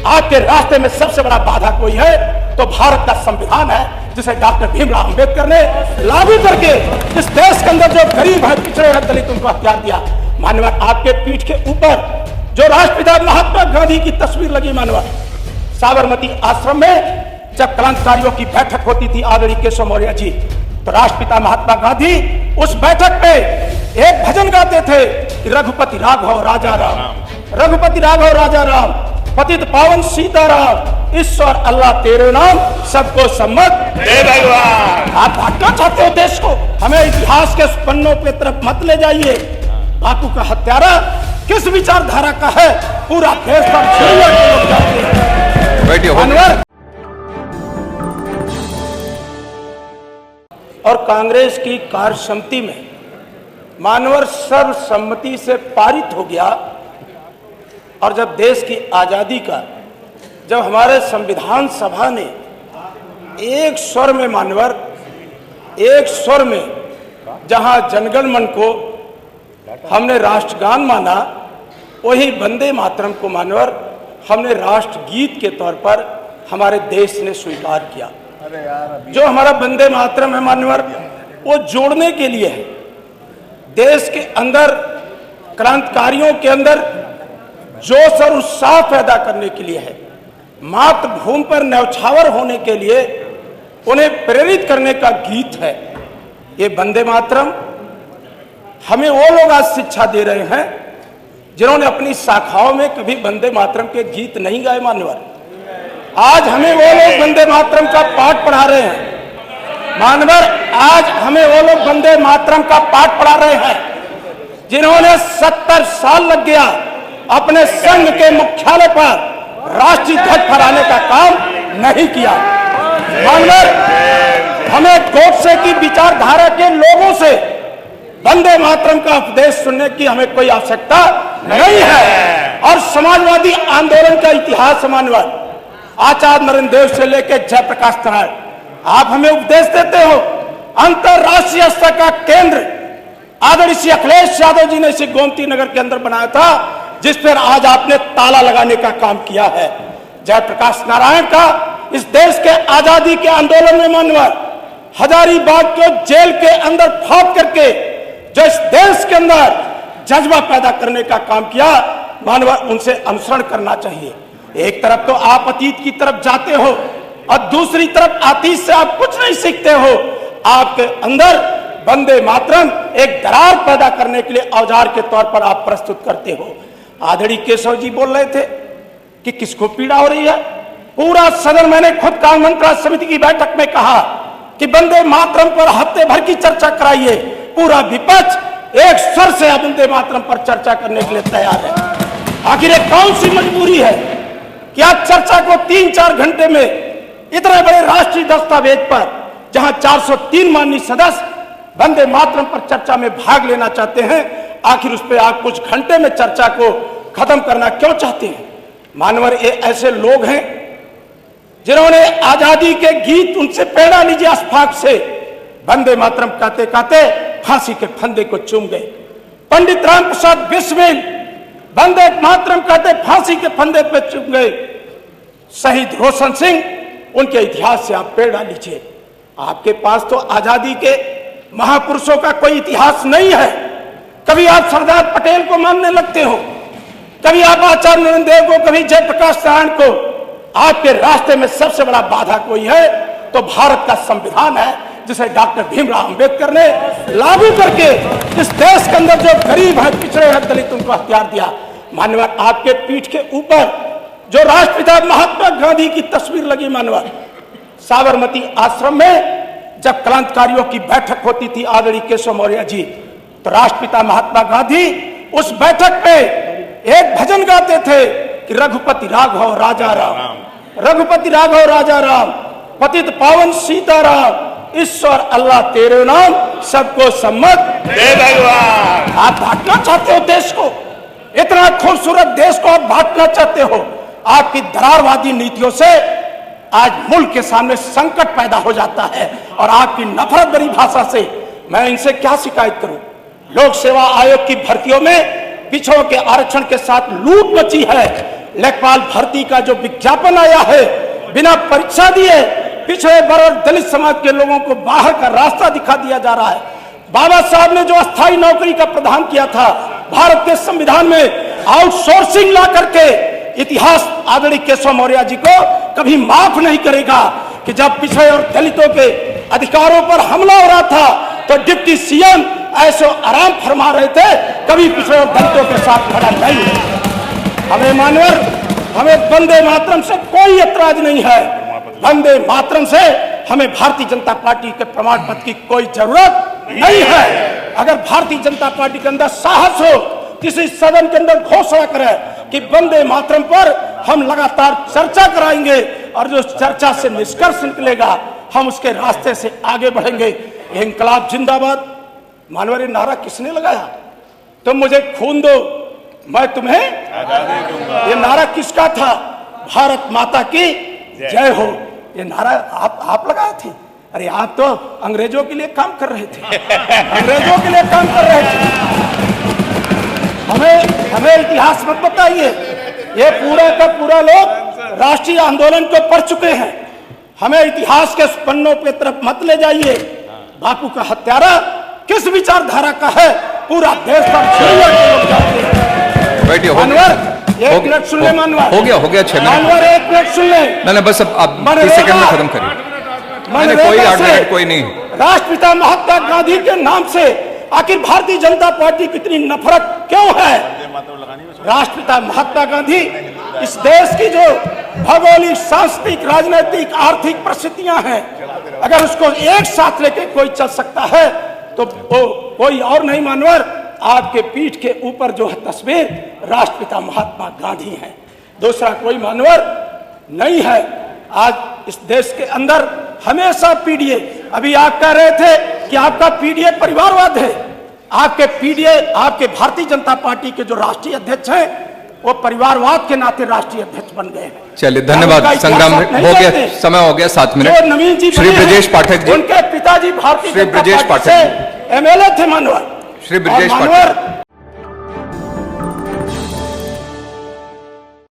आपके रास्ते में सबसे बड़ा बाधा कोई है तो भारत का संविधान है, जिसे डॉक्टर भीमराव अंबेडकर ने लागू करके इस देश के अंदर जो गरीब है, पिछड़े हैं, दलित, उनको हथियार दिया। मानवर, आपके पीठ के ऊपर जो राष्ट्रपिता महात्मा गांधी की तस्वीर लगी, मानवर, साबरमती आश्रम में जब क्रांतिकारियों की बैठक होती थी आदरणीय केशव मौर्य जी, तो राष्ट्रपिता महात्मा गांधी उस बैठक में एक भजन गाते थे कि रघुपति राघव राजा राम, रघुपति राघव राजा राम, पतित पावन सीताराम, ईश्वर अल्लाह तेरे नाम, सबको सम्मत हे भगवान। आप बांटना चाहते हो देश को, हमें इतिहास के पन्नों पे तरफ मत ले जाइए। बापू का हत्यारा किस विचारधारा का है, पूरा देश का लोग जानते हैं। और कांग्रेस की कार्यसमिति में मानवर सर्वसम्मति से पारित हो गया। और जब देश की आजादी का, जब हमारे संविधान सभा ने एक स्वर में, मानवर, एक स्वर में, जहां जनगण मन को हमने राष्ट्रगान माना, वही वंदे मातरम को, मानवर, हमने राष्ट्रगीत के तौर पर हमारे देश ने स्वीकार किया। जो हमारा वंदे मातरम है, मानवर, वो जोड़ने के लिए है, देश के अंदर क्रांतिकारियों के अंदर जोश और उत्साह पैदा करने के लिए है, मातृभूमि पर न्यौछावर होने के लिए उन्हें प्रेरित करने का गीत है। ये वंदे मातरम हमें वो लोग आज शिक्षा दे रहे हैं जिन्होंने अपनी शाखाओं में कभी वंदे मातरम के गीत नहीं गाए। मानवर, आज हमें वो लोग वंदे मातरम का पाठ पढ़ा रहे हैं। मानवर, आज हमें वो लोग वंदे मातरम का पाठ पढ़ा रहे हैं जिन्होंने 70 साल लग गया अपने संघ के मुख्यालय पर राष्ट्रीय ध्वज फहराने का काम नहीं किया। मानवर, हमें गोडसे की विचारधारा के लोगों से वंदे मातरम का उपदेश सुनने की हमें कोई आवश्यकता नहीं है। और समाजवादी आंदोलन का इतिहास, मानवर, आचार्य नरेंद्र देव से लेकर जयप्रकाश नारायण, आप हमें उपदेश देते हो। अंतरराष्ट्रीय स्तर का केंद्र आदरणीय श्री अखिलेश यादव जी ने इसे गोमती नगर के अंदर बनाया था, जिस पर आज आपने ताला लगाने का काम किया है। जयप्रकाश नारायण का इस देश के आजादी के आंदोलन में, मानवर, हजारीबाग को जेल के अंदर फाड़ करके जो इस देश के अंदर जज्बा पैदा करने का काम किया, मानवर, उनसे अनुसरण करना चाहिए। एक तरफ तो आप अतीत की तरफ जाते हो और दूसरी तरफ अतीत से आप कुछ नहीं सीखते हो। आपके अंदर वंदे मातरम एक दरार पैदा करने के लिए औजार के तौर पर आप प्रस्तुत करते हो। आदरणीय केशव जी बोल रहे थे कि किसको पीड़ा हो रही है। पूरा सदन, मैंने खुद कानून मंत्रालय समिति की बैठक में कहा कि वंदे मातरम पर हफ्ते भर की चर्चा कराइए। पूरा विपक्ष एक स्वर से वंदे मातरम पर चर्चा करने के लिए तैयार है। आखिर कौन सी मजबूरी है कि आप चर्चा को 3-4 घंटे में इतने बड़े राष्ट्रीय दस्तावेज पर, जहां 403 माननीय सदस्य वंदे मातरम पर चर्चा में भाग लेना चाहते हैं, आखिर उस पर आप कुछ घंटे में चर्चा को खत्म करना क्यों चाहते हैं। मानवर, ये ऐसे लोग हैं जिन्होंने आजादी के गीत, उनसे प्रेरणा लीजिए, अशफाक से वंदे मातरम कहते कहते फांसी के फंदे को चूम गए। पंडित राम प्रसाद बिस्मिल वंदे मातरम कहते फांसी के फंदे पे चूम गए। शहीद रोशन सिंह, उनके इतिहास से आप प्रेरणा लीजिए। आपके पास तो आजादी के महापुरुषों का कोई इतिहास नहीं है। कभी आप सरदार पटेल को मानने लगते हो, कभी आप आचार्य नरेंद्र देव को, कभी जयप्रकाश नारायण को। आपके रास्ते में सबसे बड़ा बाधा कोई है तो भारत का संविधान है, जिसे डॉक्टर भीमराव अंबेडकर ने लागू करके इस देश के अंदर जो गरीब है, पिछड़े हैं, दलित, उनको हथियार दिया। मानवर, आपके पीठ के ऊपर जो राष्ट्रपिता महात्मा गांधी की तस्वीर लगी, मानवर, साबरमती आश्रम में जब क्रांतिकारियों की बैठक होती थी आदरणीय केशव मौर्य जी, तो राष्ट्रपिता महात्मा गांधी उस बैठक में एक भजन गाते थे कि रघुपति राघव राजा राम, रघुपति राघव राजा राम, पतित पावन सीताराम, ईश्वर अल्लाह तेरे नाम, सबको सम्मत हे भगवान। आप बांटना चाहते हो देश को, इतना खूबसूरत देश को आप बांटना चाहते हो। आपकी दरारवादी नीतियों से आज मुल्क के सामने संकट पैदा हो जाता है। और आपकी नफरत भरी भाषा से मैं इनसे क्या शिकायत करूं। लोक सेवा आयोग की भर्तियों में पिछड़ों के आरक्षण के साथ लूट मची है लेखपाल भर्ती का जो विज्ञापन आया है, बिना परीक्षा दिए पिछड़े वर्ग और दलित समाज के लोगों को बाहर का रास्ता दिखा दिया जा रहा है। बाबा साहब ने जो अस्थायी नौकरी का प्रावधान किया था भारत के संविधान में, आउटसोर्सिंग ला करके, इतिहास आदरणीय केशव मौर्य जी को कभी माफ नहीं करेगा कि जब पिछड़े और दलितों के अधिकारों पर हमला हो रहा था तो डिप्टी सीएम ऐसे आराम फरमा रहे थे, कभी पिछड़े और दलितों के साथ खड़ा नहीं है। हमें मानवर, हमें वंदे मातरम से कोई ऐतराज नहीं है। वंदे मातरम से हमें भारतीय जनता पार्टी के प्रमाण पत्र की कोई जरूरत नहीं है। अगर भारतीय जनता पार्टी के अंदर साहस हो, किसी सदन के अंदर घोषणा करे कि वंदे मातरम पर हम लगातार चर्चा कराएंगे और जो चर्चा से निष्कर्ष निकलेगा हम उसके रास्ते से आगे बढ़ेंगे। इंकलाब जिंदाबाद मानवर नारा किसने लगाया? तुम मुझे खून दो मैं तुम्हें आजादी दूंगा, ये नारा किसका था? भारत माता की जय हो, ये नारा आप लगाए थे? अरे आप तो अंग्रेजों के लिए काम कर रहे थे, अंग्रेजों के लिए काम कर रहे थे। हमें इतिहास मत बताइए, ये पूरा का पूरा लोग राष्ट्रीय आंदोलन को पढ़ चुके हैं। हमें इतिहास के पन्नों पे तरफ मत ले जाइए। बापू का हत्यारा किस विचारधारा का है पूरा देश का लोग जानते हैं। मानवर एक मिनट सुन ले, मानवर हो गया 6 मिनट, मानवर एक मिनट सुन ले। मैंने बस अब 30 सेकंड में खत्म करिए। मैंने कोई आर्गुमेंट कोई नहीं। राष्ट्रपिता महात्मा गांधी के नाम से आखिर भारतीय जनता पार्टी की इतनी नफरत क्यों है? राष्ट्रपिता महात्मा गांधी इस देश की जो भौगोलिक, सांस्कृतिक, राजनीतिक, आर्थिक परिस्थितियां हैं, अगर उसको एक साथ लेके कोई चल सकता है तो वो कोई और नहीं मानवर, आपके पीठ के ऊपर जो है तस्वीर राष्ट्रपिता महात्मा गांधी है, दूसरा कोई मानवर नहीं है। आज इस देश के अंदर हमेशा पीडीए, अभी आप कह रहे थे कि आपका पीडीए परिवारवाद है। आपके पीडीए, आपके भारतीय जनता पार्टी के जो राष्ट्रीय अध्यक्ष हैं वो परिवारवाद के नाते राष्ट्रीय अध्यक्ष बन गए हैं। चलिए धन्यवाद। संग्राम हो गया, समय हो गया 7 मिनट। नवीन जी श्री ब्रजेश पाठक जी, उनके पिताजी भारतीय श्री ब्रजेश पाठक एमएलए थे मानवर। श्री ब्रजेश पाठक